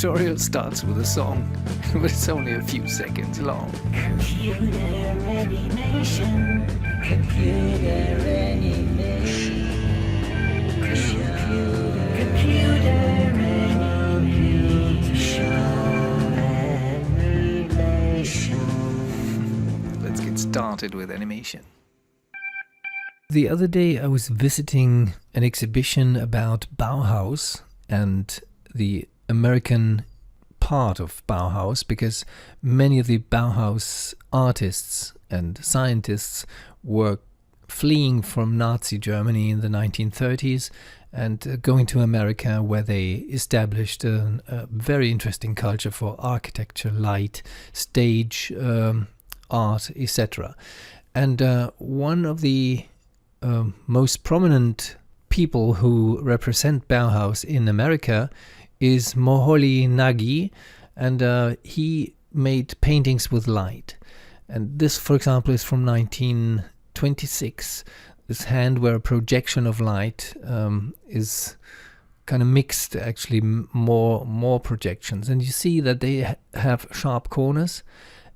tutorial starts with a song, but it's only a few seconds long. Computer animation. Computer animation. Computer animation. Let's get started with animation. The other day I was visiting an exhibition about Bauhaus and the American part of Bauhaus, because many of the Bauhaus artists and scientists were fleeing from Nazi Germany in the 1930s and going to America, where they established a very interesting culture for architecture, light, stage, art, etc. And one of the most prominent people who represent Bauhaus in America is Moholy-Nagy, and he made paintings with light. And this, for example, is from 1926. This hand where a projection of light is kind of mixed, actually more projections. And you see that they have sharp corners.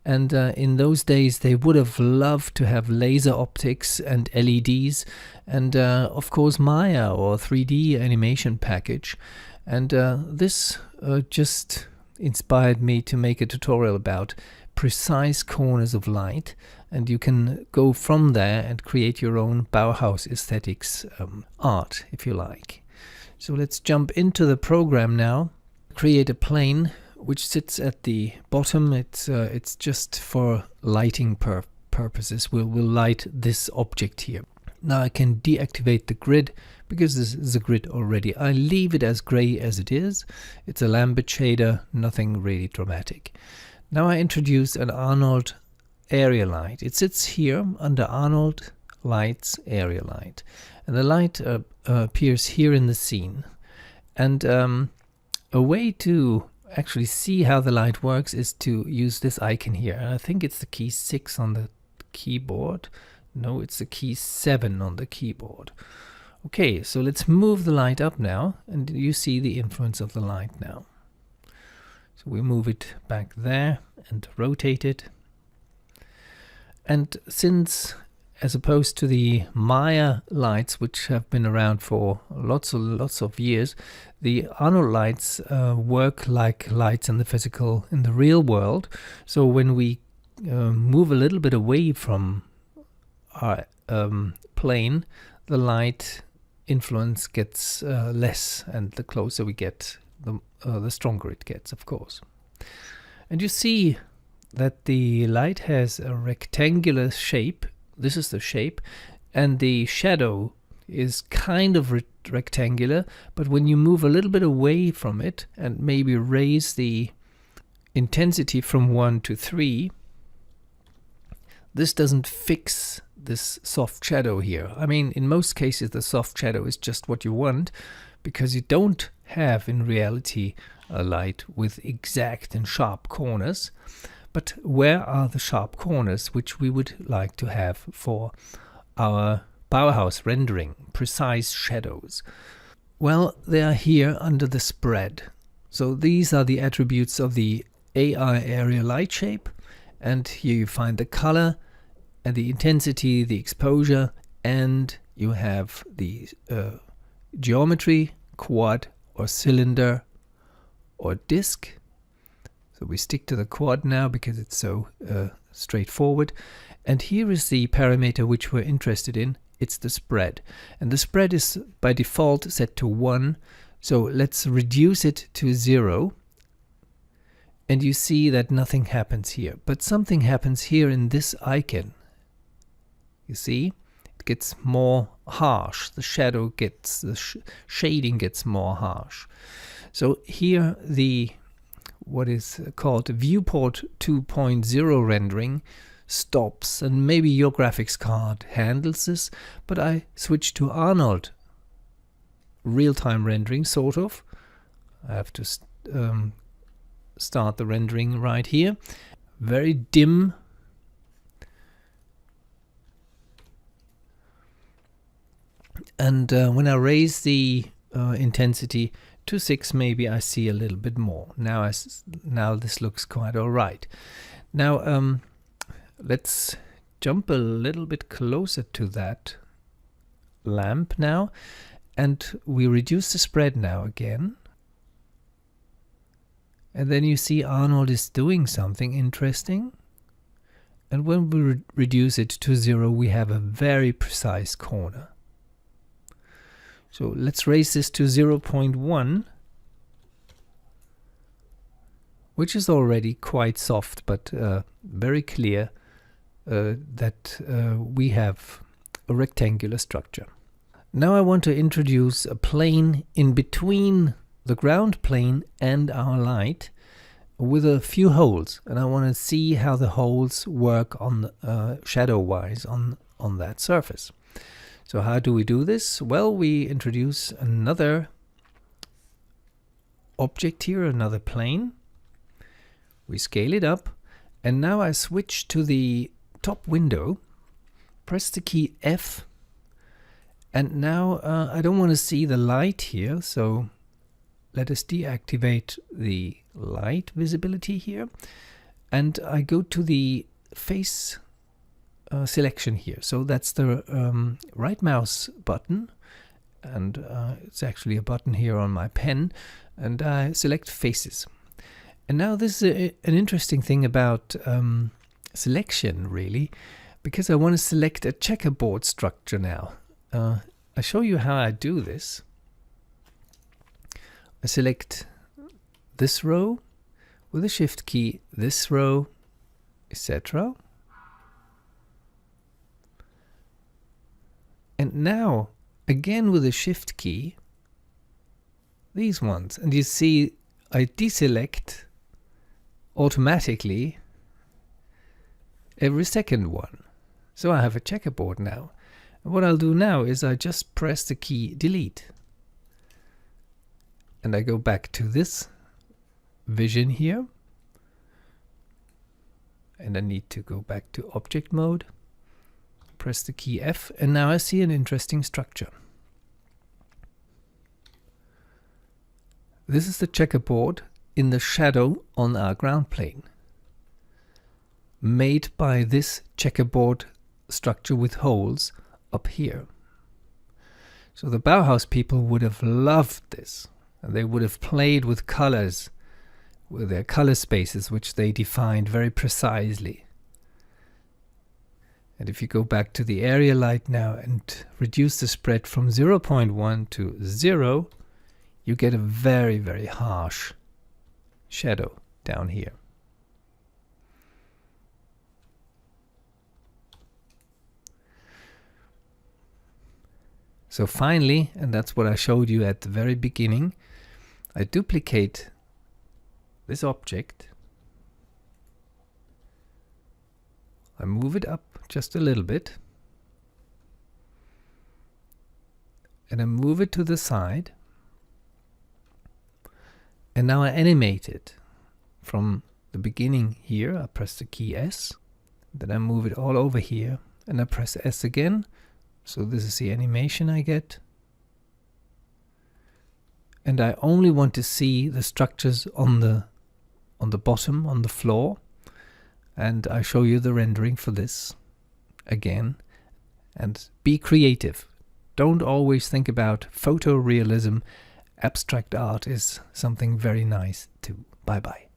And in those days, they would have loved to have laser optics and LEDs and, of course, Maya or 3D animation package. And this just inspired me to make a tutorial about precise corners of light. And you can go from there and create your own Bauhaus aesthetics art, if you like. So let's jump into the program now. Create a plane which sits at the bottom. It's just for lighting purposes. We'll light this object here. Now I can deactivate the grid because this is a grid already. I leave it as gray as it is. It's a Lambert shader, nothing really dramatic. Now I introduce an Arnold area light. It sits here under Arnold Lights area light, and the light appears here in the scene. And a way to actually see how the light works is to use this icon here. And I think it's the key 6 on the keyboard. No, it's the key 7 on the keyboard. Okay, so let's move the light up now, and you see the influence of the light now. So we move it back there and rotate it. And since, as opposed to the Maya lights, which have been around for lots of years, the Arnold lights work like lights in the real world. So when we move a little bit away from our plane, the light influence gets less, and the closer we get, the stronger it gets, of course. And you see that the light has a rectangular shape. This is the shape, and the shadow is kind of rectangular, but when you move a little bit away from it and maybe raise the intensity from 1 to 3, this doesn't fix this soft shadow here. I mean, in most cases the soft shadow is just what you want, because you don't have in reality a light with exact and sharp corners. But where are the sharp corners which we would like to have for our Bauhaus rendering, precise shadows? Well, they are here under the spread. So these are the attributes of the AI area light shape, and here you find the color and the intensity, the exposure, and you have the geometry, quad or cylinder or disc. So we stick to the quad now because it's so straightforward. And here is the parameter which we're interested in. It's the spread. And the spread is by default set to 1. So let's reduce it to 0. And you see that nothing happens here. But something happens here in this icon. You see? It gets more harsh. The shadow gets, the shading gets more harsh. So here what is called viewport 2.0 rendering stops, and maybe your graphics card handles this, but I switch to Arnold real-time rendering, sort of. I have to start the rendering right here. Very dim. And when I raise the intensity to 6 maybe I see a little bit more. Now this looks quite all right. Now let's jump a little bit closer to that lamp now, and we reduce the spread now again. And then you see Arnold is doing something interesting. And when we reduce it to 0, we have a very precise corner. So let's raise this to 0.1, which is already quite soft, but very clear that we have a rectangular structure. Now I want to introduce a plane in between the ground plane and our light with a few holes, and I want to see how the holes work on shadow-wise on that surface. So how do we do this? Well, we introduce another object here, another plane. We scale it up, and now I switch to the top window, press the key F, and now I don't want to see the light here, so let us deactivate the light visibility here, and I go to the face selection here. So that's the right mouse button, and it's actually a button here on my pen, and I select faces. And now this is an interesting thing about selection, really, because I want to select a checkerboard structure now. I'll show you how I do this. I select this row with the shift key, this row, etc. And now, again with the shift key, these ones. And you see I deselect automatically every second one. So I have a checkerboard now. And what I'll do now is I just press the key delete. And I go back to this vision here. And I need to go back to object mode. Press the key F, and now I see an interesting structure. This is the checkerboard in the shadow on our ground plane, made by this checkerboard structure with holes up here. So the Bauhaus people would have loved this, and they would have played with colors, with their color spaces, which they defined very precisely. And if you go back to the area light now and reduce the spread from 0.1 to 0, you get a very, very harsh shadow down here. So finally, and that's what I showed you at the very beginning, I duplicate this object. I move it up just a little bit, and I move it to the side, and now I animate it from the beginning here. I press the key S, then I move it all over here, and I press S again. So this is the animation I get, and I only want to see the structures on the bottom, on the floor. And I show you the rendering for this again. And be creative. Don't always think about photorealism. Abstract art is something very nice too. Bye bye.